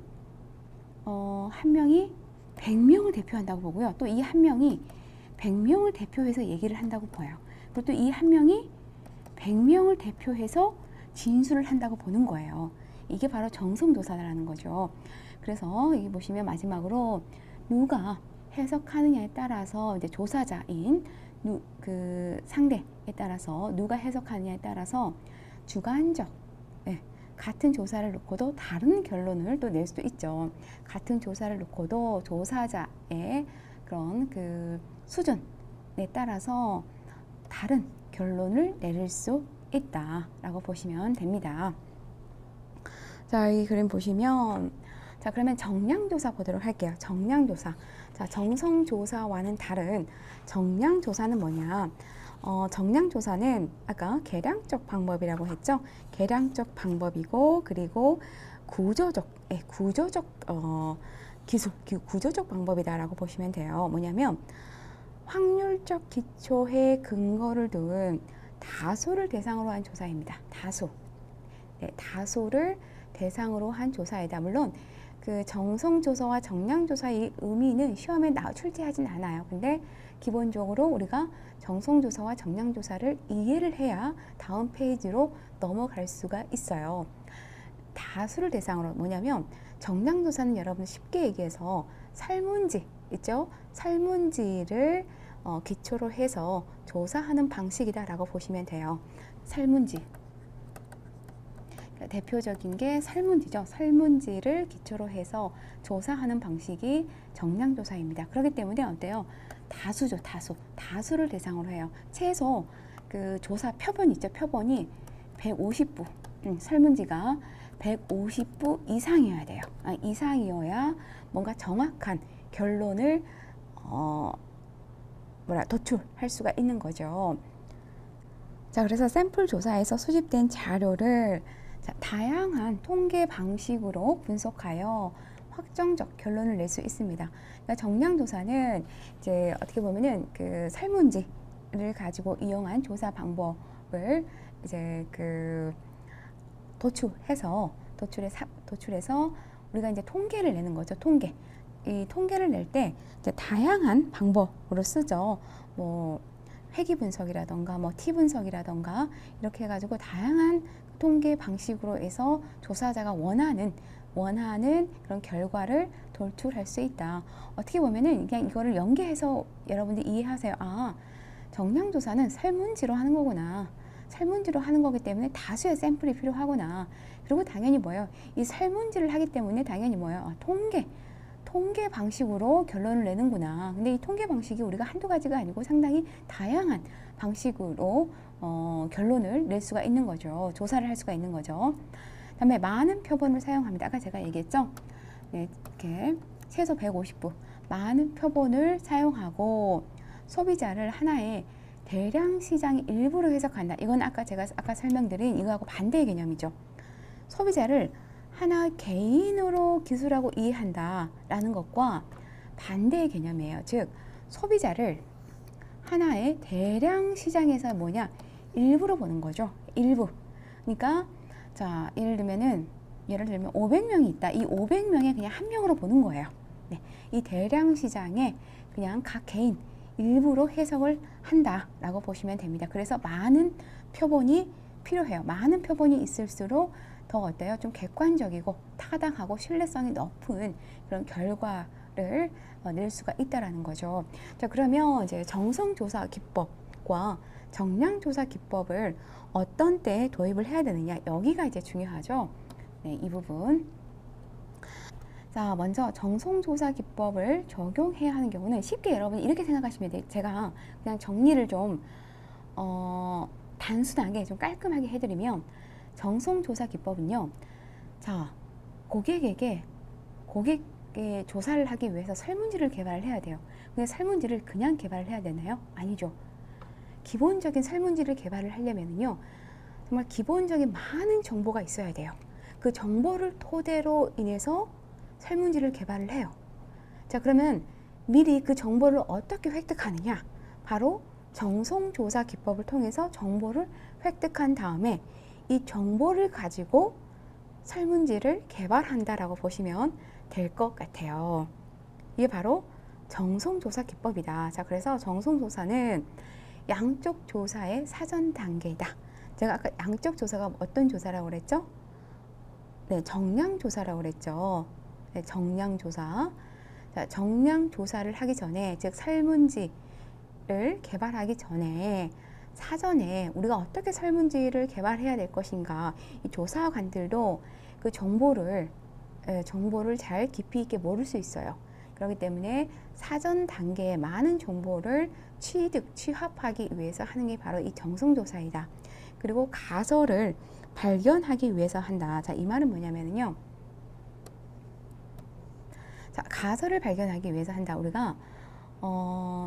100명을 대표한다고 보고요. 또 이 한 명이 100명을 대표해서 얘기를 한다고 봐요. 그리고 또 이 한 명이 100명을 대표해서 진술을 한다고 보는 거예요. 이게 바로 정성조사라는 거죠. 그래서 여기 보시면 마지막으로 누가 해석하느냐에 따라서 이제 조사자인 그 상대에 따라서 누가 해석하느냐에 따라서 주관적 같은 조사를 놓고도 다른 결론을 또 낼 수도 있죠. 같은 조사를 놓고도 조사자의 그런 그 수준에 따라서 다른 결론을 내릴 수 있다라고 보시면 됩니다. 자, 이 그림 보시면, 자, 그러면 정량조사 보도록 할게요. 정량조사. 자, 정성조사와는 다른 정량조사는 뭐냐? 정량조사는 아까 계량적 방법이라고 했죠? 계량적 방법이고, 그리고 구조적, 구조적 방법이다라고 보시면 돼요. 뭐냐면, 확률적 기초에 근거를 둔 다수를 대상으로 한 조사입니다. 다수. 네, 다수를 대상으로 한 조사이다. 물론 그 정성조사와 정량조사의 의미는 시험에 출제하진 않아요. 근데 기본적으로 우리가 정성조사와 정량조사를 이해를 해야 다음 페이지로 넘어갈 수가 있어요. 다수를 대상으로 뭐냐면 정량조사는 여러분 쉽게 얘기해서 설문지 있죠? 설문지를 기초로 해서 조사하는 방식이다라고 보시면 돼요. 설문지. 대표적인 게 설문지죠. 설문지를 기초로 해서 조사하는 방식이 정량조사입니다. 그렇기 때문에 어때요? 다수죠, 다수. 다수를 대상으로 해요. 최소 그 조사 표본 있죠. 표본이 150부. 설문지가 150부 이상이어야 돼요. 이상이어야 뭔가 정확한 결론을 도출할 수가 있는 거죠. 자, 그래서 샘플 조사에서 수집된 자료를 다양한 통계 방식으로 분석하여 확정적 결론을 낼 수 있습니다. 그러니까 정량조사는 이제 어떻게 보면은 그 설문지를 가지고 이용한 조사 방법을 이제 그 도출해서 우리가 이제 통계를 내는 거죠. 통계. 이 통계를 낼 때 이제 다양한 방법으로 쓰죠. 뭐 회귀 분석이라던가 뭐 티 분석이라던가 이렇게 해가지고 다양한 통계 방식으로 해서 조사자가 원하는 그런 결과를 도출할 수 있다. 어떻게 보면은 그냥 이거를 연계해서 여러분들 이해하세요. 아, 정량조사는 설문지로 하는 거구나. 설문지로 하는 거기 때문에 다수의 샘플이 필요하구나. 그리고 당연히 뭐예요? 이 설문지를 하기 때문에 당연히 뭐예요? 통계 방식으로 결론을 내는구나. 근데 이 통계 방식이 우리가 한두 가지가 아니고 상당히 다양한 방식으로 결론을 낼 수가 있는 거죠. 조사를 할 수가 있는 거죠. 그다음에 많은 표본을 사용합니다. 아까 제가 얘기했죠. 네, 이렇게 최소 150부 많은 표본을 사용하고 소비자를 하나의 대량 시장의 일부로 해석한다. 이건 제가 아까 설명드린 이거하고 반대의 개념이죠. 소비자를 하나의 개인으로 기술하고 이해한다라는 것과 반대의 개념이에요. 즉 소비자를 하나의 대량 시장에서 일부로 보는 거죠. 일부. 그러니까 자, 예를 들면 500명이 있다. 이 500명에 그냥 한 명으로 보는 거예요. 네, 이 대량 시장에 그냥 각 개인 일부로 해석을 한다라고 보시면 됩니다. 그래서 많은 표본이 필요해요. 많은 표본이 있을수록 더 어때요? 좀 객관적이고 타당하고 신뢰성이 높은 그런 결과를 낼 수가 있다라는 거죠. 자, 그러면 이제 정성조사 기법과 정량조사 기법을 어떤 때에 도입을 해야 되느냐? 여기가 이제 중요하죠. 네, 이 부분. 자, 먼저 정성조사 기법을 적용해야 하는 경우는 쉽게 여러분 이렇게 생각하시면 돼요. 제가 그냥 정리를 좀 단순하게 좀 깔끔하게 해드리면 정성조사 기법은요. 자, 고객의 조사를 하기 위해서 설문지를 개발을 해야 돼요. 근데 설문지를 그냥 개발을 해야 되나요? 아니죠. 기본적인 설문지를 개발을 하려면요. 정말 기본적인 많은 정보가 있어야 돼요. 그 정보를 토대로 인해서 설문지를 개발을 해요. 자, 그러면 미리 그 정보를 어떻게 획득하느냐? 바로 정성조사 기법을 통해서 정보를 획득한 다음에 이 정보를 가지고 설문지를 개발한다라고 보시면 될 것 같아요. 이게 바로 정성조사 기법이다. 자, 그래서 정성조사는 양쪽 조사의 사전 단계이다. 제가 아까 양쪽 조사가 어떤 조사라고 그랬죠? 네, 정량조사라고 그랬죠. 네, 정량조사. 자, 정량조사를 하기 전에, 즉 설문지를 개발하기 전에 사전에 우리가 어떻게 설문지를 개발해야 될 것인가, 이 조사관들도 그 정보를 잘 깊이 있게 모를 수 있어요. 그렇기 때문에 사전 단계에 많은 정보를 취득, 취합하기 위해서 하는 게 바로 이 정성조사이다. 그리고 가설을 발견하기 위해서 한다. 자, 이 말은 뭐냐면요. 자, 가설을 발견하기 위해서 한다. 우리가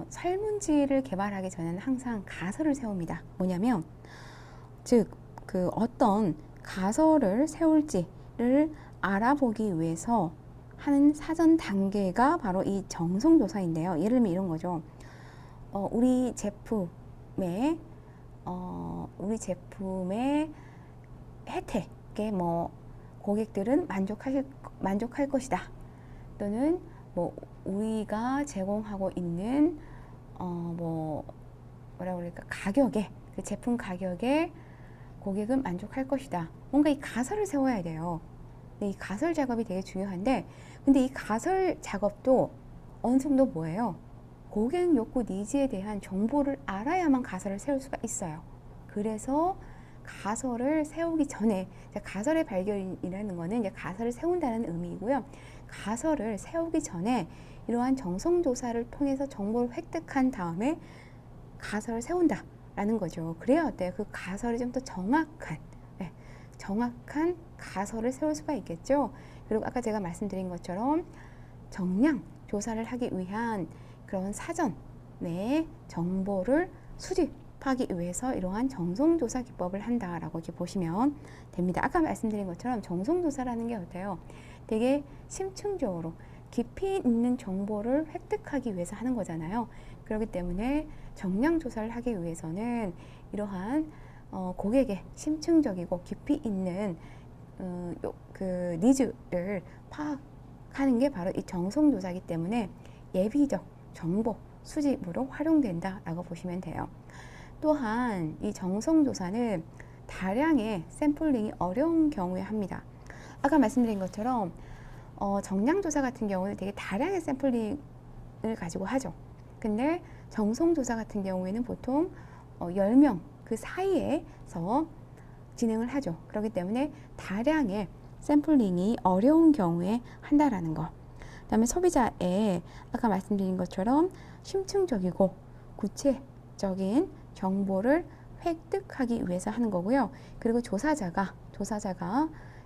설문지를 개발하기 전에는 항상 가설을 세웁니다. 뭐냐면, 즉, 그 어떤 가설을 세울지를 알아보기 위해서 하는 사전 단계가 바로 이 정성조사인데요. 예를 들면 이런 거죠. 우리 제품의 혜택에 뭐 고객들은 만족할 것이다. 또는 뭐 우리가 제공하고 있는 뭐라 그럴까, 가격에, 그 제품 가격에 고객은 만족할 것이다. 뭔가 이 가설을 세워야 돼요. 근데 이 가설 작업이 되게 중요한데, 근데 이 가설 작업도 어느 정도 뭐예요? 고객 욕구 니즈에 대한 정보를 알아야만 가설을 세울 수가 있어요. 그래서 가설을 세우기 전에, 가설의 발견이라는 거는 이제 가설을 세운다는 의미이고요. 가설을 세우기 전에 이러한 정성조사를 통해서 정보를 획득한 다음에 가설을 세운다라는 거죠. 그래야 어때요? 그 가설이 좀 더 정확한 가설을 세울 수가 있겠죠. 그리고 아까 제가 말씀드린 것처럼 정량 조사를 하기 위한 그런 사전의 정보를 수집하기 위해서 이러한 정성조사 기법을 한다라고 이렇게 보시면 됩니다. 아까 말씀드린 것처럼 정성조사라는 게 어때요? 되게 심층적으로 깊이 있는 정보를 획득하기 위해서 하는 거잖아요. 그렇기 때문에 정량 조사를 하기 위해서는 이러한 고객의 심층적이고 깊이 있는 그 니즈를 파악하는 게 바로 이 정성조사이기 때문에 예비적 정보 수집으로 활용된다라고 보시면 돼요. 또한 이 정성조사는 다량의 샘플링이 어려운 경우에 합니다. 아까 말씀드린 것처럼 정량조사 같은 경우는 되게 다량의 샘플링을 가지고 하죠. 근데 정성조사 같은 경우에는 보통 10명 그 사이에서 진행을 하죠. 그렇기 때문에 다량의 샘플링이 어려운 경우에 한다라는 거. 그다음에 소비자의 아까 말씀드린 것처럼 심층적이고 구체적인 정보를 획득하기 위해서 하는 거고요. 그리고 조사자가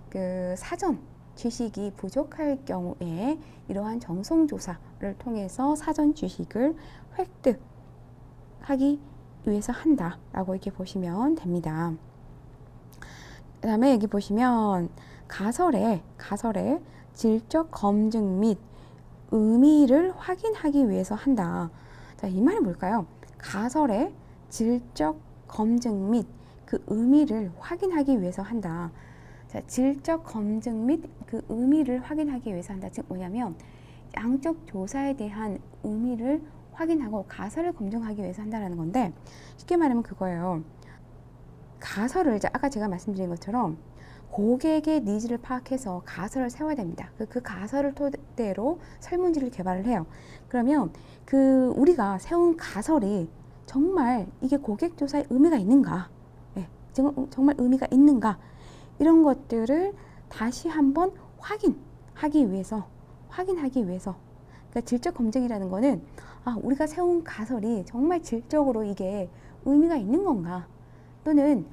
그 사전 지식이 부족할 경우에 이러한 정성조사를 통해서 사전 지식을 획득하기 위해서 한다라고 이렇게 보시면 됩니다. 그 다음에 여기 보시면 가설의 질적 검증 및 의미를 확인하기 위해서 한다. 자, 이 말이 뭘까요? 가설의 질적 검증 및 그 의미를 확인하기 위해서 한다. 자, 질적 검증 및 그 의미를 확인하기 위해서 한다. 즉 뭐냐면 양적 조사에 대한 의미를 확인하고 가설을 검증하기 위해서 한다는 건데, 쉽게 말하면 그거예요. 가설을 아까 제가 말씀드린 것처럼 고객의 니즈를 파악해서 가설을 세워야 됩니다. 그 가설을 토대로 설문지를 개발을 해요. 그러면 그 우리가 세운 가설이 정말 이게 고객 조사에 의미가 있는가? 네, 정말 의미가 있는가? 이런 것들을 다시 한번 확인하기 위해서 그러니까 질적 검증이라는 거는 우리가 세운 가설이 정말 질적으로 이게 의미가 있는 건가? 또는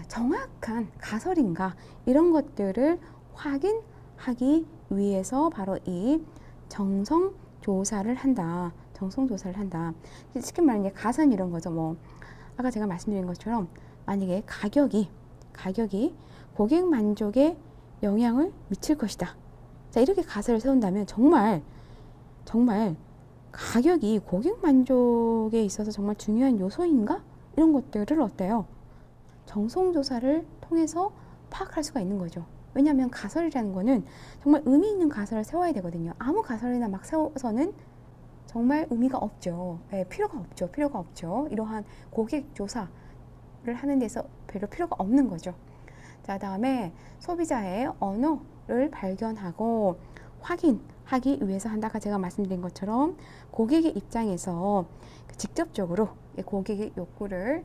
정확한 가설인가? 이런 것들을 확인하기 위해서 바로 이 정성조사를 한다. 쉽게 말하면 가설 이런 거죠. 뭐 아까 제가 말씀드린 것처럼 만약에 가격이 고객 만족에 영향을 미칠 것이다. 자, 이렇게 가설을 세운다면 정말 가격이 고객 만족에 있어서 정말 중요한 요소인가? 이런 것들을 어때요? 정성조사를 통해서 파악할 수가 있는 거죠. 왜냐하면 가설이라는 거는 정말 의미 있는 가설을 세워야 되거든요. 아무 가설이나 막 세워서는 정말 의미가 없죠. 네, 필요가 없죠. 이러한 고객 조사를 하는 데서 별로 필요가 없는 거죠. 자, 다음에 소비자의 언어를 발견하고 확인하기 위해서 한다. 아까 제가 말씀드린 것처럼 고객의 입장에서 직접적으로 고객의 욕구를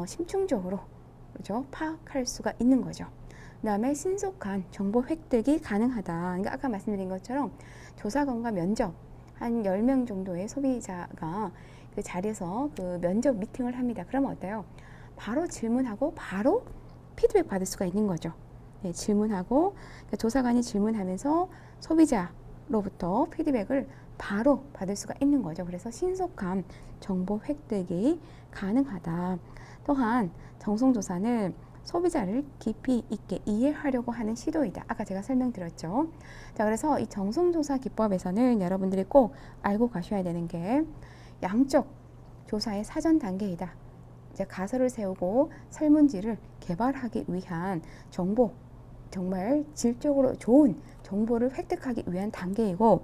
심층적으로 그렇죠? 파악할 수가 있는 거죠. 그 다음에 신속한 정보 획득이 가능하다. 그러니까 아까 말씀드린 것처럼 조사관과 면접 한 10명 정도의 소비자가 그 자리에서 그 면접 미팅을 합니다. 그러면 어때요? 바로 질문하고 바로 피드백 받을 수가 있는 거죠. 네, 질문하고 그러니까 조사관이 질문하면서 소비자로부터 피드백을 바로 받을 수가 있는 거죠. 그래서 신속한 정보 획득이 가능하다. 또한 정성조사는 소비자를 깊이 있게 이해하려고 하는 시도이다. 아까 제가 설명드렸죠. 자, 그래서 이 정성조사 기법에서는 여러분들이 꼭 알고 가셔야 되는 게 양적 조사의 사전 단계이다. 이제 가설을 세우고 설문지를 개발하기 위한 정보, 정말 질적으로 좋은 정보를 획득하기 위한 단계이고,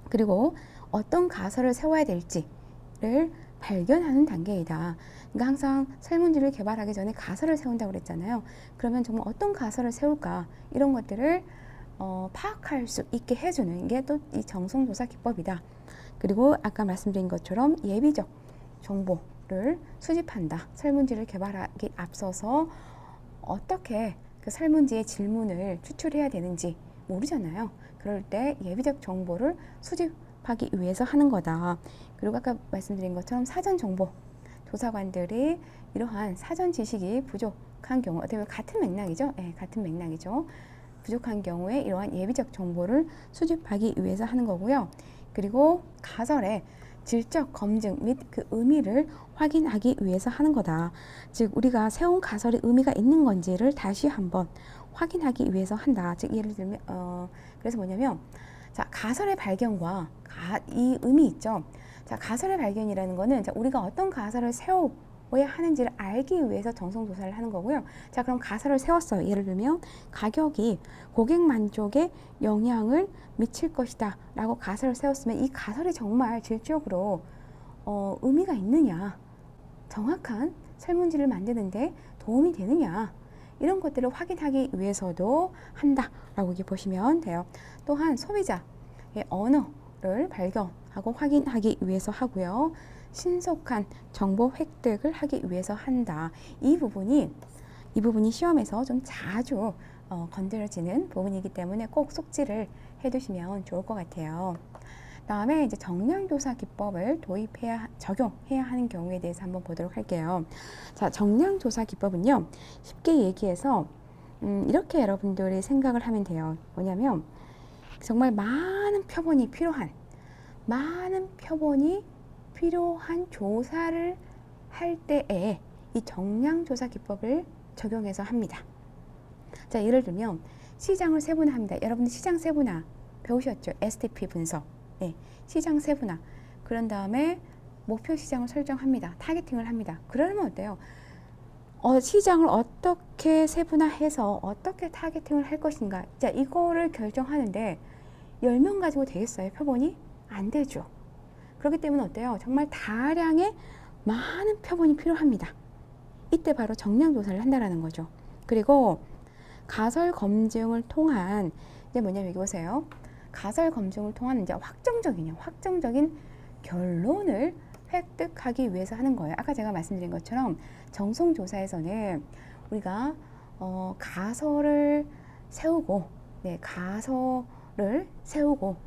그리고 어떤 가설을 세워야 될지를 발견하는 단계이다. 그러니까 항상 설문지를 개발하기 전에 가설을 세운다고 그랬잖아요. 그러면 정말 어떤 가설을 세울까 이런 것들을 파악할 수 있게 해주는 게 또 이 정성조사 기법이다. 그리고 아까 말씀드린 것처럼 예비적 정보를 수집한다. 설문지를 개발하기 앞서서 어떻게 그 설문지의 질문을 추출해야 되는지 모르잖아요. 그럴 때 예비적 정보를 수집하기 위해서 하는 거다. 그리고 아까 말씀드린 것처럼 사전 정보, 조사관들이 이러한 사전 지식이 부족한 경우, 어떻게 보면 같은 맥락이죠. 네, 같은 맥락이죠. 부족한 경우에 이러한 예비적 정보를 수집하기 위해서 하는 거고요. 그리고 가설의 질적 검증 및 그 의미를 확인하기 위해서 하는 거다. 즉 우리가 세운 가설의 의미가 있는 건지를 다시 한번 확인하기 위해서 한다. 즉 예를 들면 그래서 뭐냐면 자, 가설의 발견과 이 의미 있죠. 자, 가설의 발견이라는 거는 자, 우리가 어떤 가설을 세워야 하는지를 알기 위해서 정성조사를 하는 거고요. 자, 그럼 가설을 세웠어요. 예를 들면 가격이 고객 만족에 영향을 미칠 것이다 라고 가설을 세웠으면 이 가설이 정말 질적으로 의미가 있느냐, 정확한 설문지를 만드는데 도움이 되느냐, 이런 것들을 확인하기 위해서도 한다라고 이렇게 보시면 돼요. 또한 소비자의 언어를 발견하고 확인하기 위해서 하고요. 신속한 정보 획득을 하기 위해서 한다. 이 부분이 시험에서 좀 자주 건드려지는 부분이기 때문에 꼭 속지를 해두시면 좋을 것 같아요. 다음에 이제 정량조사 기법을 적용해야 하는 경우에 대해서 한번 보도록 할게요. 자, 정량조사 기법은요, 쉽게 얘기해서 이렇게 여러분들이 생각을 하면 돼요. 뭐냐면 정말 많은 표본이 필요한 조사를 할 때에 이 정량조사 기법을 적용해서 합니다. 자, 예를 들면 시장을 세분화합니다. 여러분들 시장 세분화 배우셨죠? STP 분석. 네, 시장 세분화. 그런 다음에 목표 시장을 설정합니다. 타겟팅을 합니다. 그러면 어때요? 시장을 어떻게 세분화해서 어떻게 타겟팅을 할 것인가. 자, 이거를 결정하는데 10명 가지고 되겠어요? 표본이? 안 되죠. 그렇기 때문에 어때요? 정말 다량의 많은 표본이 필요합니다. 이때 바로 정량조사를 한다라는 거죠. 그리고 가설 검증을 통한 이제 뭐냐면 여기 보세요. 가설 검증을 통한 이제 확정적인 결론을 획득하기 위해서 하는 거예요. 아까 제가 말씀드린 것처럼 정성조사에서는 우리가 가설을 세우고,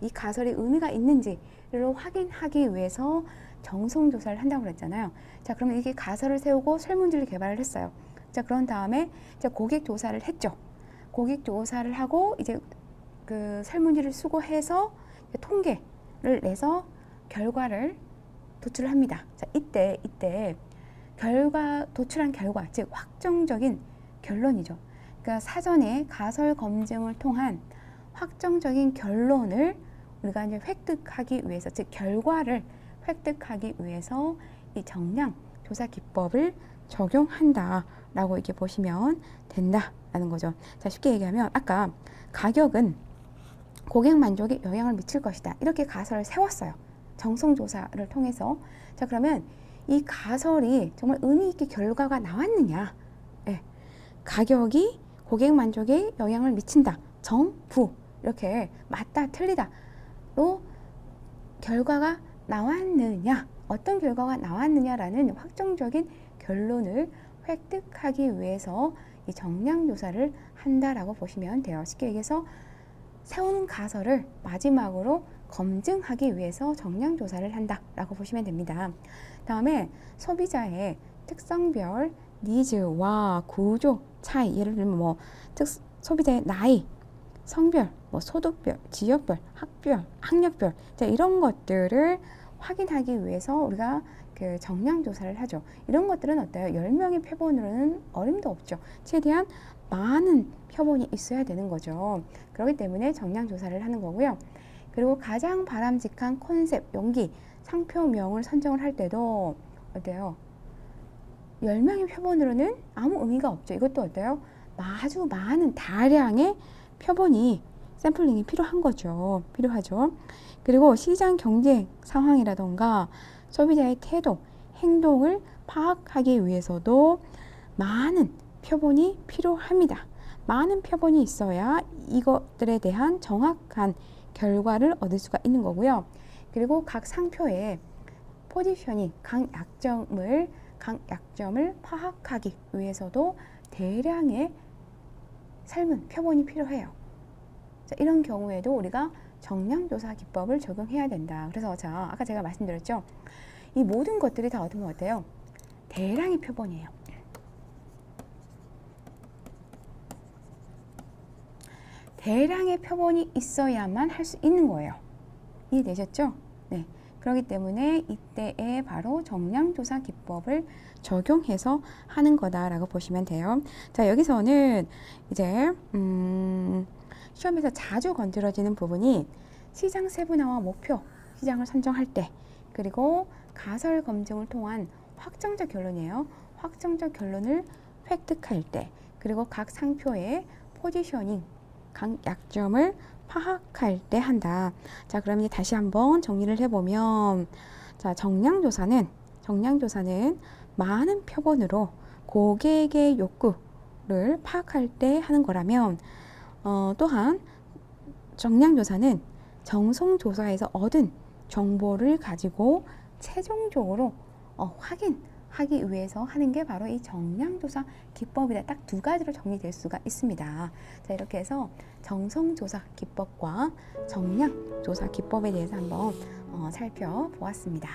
이 가설이 의미가 있는지를 확인하기 위해서 정성조사를 한다고 그랬잖아요. 자, 그러면 이게 가설을 세우고 설문지를 개발을 했어요. 자, 그런 다음에 이제 고객 조사를 했죠. 고객 조사를 하고 이제 그 설문지를 수거해서 통계를 내서 결과를 도출합니다. 자, 이때 도출한 결과, 즉 확정적인 결론이죠. 그러니까 사전에 가설 검증을 통한 확정적인 결론을 우리가 이제 획득하기 위해서, 즉 결과를 획득하기 위해서 이 정량 조사 기법을 적용한다라고 이렇게 보시면 된다라는 거죠. 자, 쉽게 얘기하면 아까 가격은 고객 만족에 영향을 미칠 것이다. 이렇게 가설을 세웠어요. 정성조사를 통해서. 자, 그러면 이 가설이 정말 의미 있게 결과가 나왔느냐? 네. 가격이 고객 만족에 영향을 미친다. 정부. 이렇게 맞다, 틀리다로 결과가 나왔느냐? 어떤 결과가 나왔느냐라는 확정적인 결론을 획득하기 위해서 이 정량조사를 한다라고 보시면 돼요. 쉽게 얘기해서 세운 가설을 마지막으로 검증하기 위해서 정량 조사를 한다라고 보시면 됩니다. 다음에 소비자의 특성별 니즈와 구조 차이, 예를 들면 뭐 소비자의 나이, 성별, 뭐 소득별, 지역별, 학력별, 자, 이런 것들을 확인하기 위해서 우리가 그 정량 조사를 하죠. 이런 것들은 어때요? 10명의 표본으로는 어림도 없죠. 최대한 많은 표본이 있어야 되는 거죠. 그렇기 때문에 정량 조사를 하는 거고요. 그리고 가장 바람직한 컨셉, 용기, 상표명을 선정을 할 때도 어때요? 10명의 표본으로는 아무 의미가 없죠. 이것도 어때요? 아주 많은 다량의 표본이 샘플링이 필요한 거죠. 필요하죠. 그리고 시장 경쟁 상황이라던가 소비자의 태도, 행동을 파악하기 위해서도 많은 표본이 필요합니다. 많은 표본이 있어야 이것들에 대한 정확한 결과를 얻을 수가 있는 거고요. 그리고 각 상표의 포지셔닝, 강약점을 파악하기 위해서도 대량의 설문, 표본이 필요해요. 자, 이런 경우에도 우리가 정량조사 기법을 적용해야 된다. 그래서 자, 아까 제가 말씀드렸죠. 이 모든 것들이 다 어떤 것 같아요? 대량의 표본이에요. 대량의 표본이 있어야만 할 수 있는 거예요. 이해되셨죠? 네. 그렇기 때문에 이때에 바로 정량조사 기법을 적용해서 하는 거다라고 보시면 돼요. 자, 여기서는 이제 시험에서 자주 건드려지는 부분이 시장 세분화와 목표, 시장을 선정할 때, 그리고 가설 검증을 통한 확정적 결론이에요. 확정적 결론을 획득할 때, 그리고 각 상표의 포지셔닝, 강약점을 파악할 때 한다. 자, 그럼 이제 다시 한번 정리를 해보면, 자, 정량조사는 많은 표본으로 고객의 욕구를 파악할 때 하는 거라면, 또한 정량조사는 정성조사에서 얻은 정보를 가지고 최종적으로 확인하기 위해서 하는 게 바로 이 정량조사 기법이다. 딱 두 가지로 정리될 수가 있습니다. 자, 이렇게 해서 정성조사 기법과 정량조사 기법에 대해서 한번 살펴보았습니다.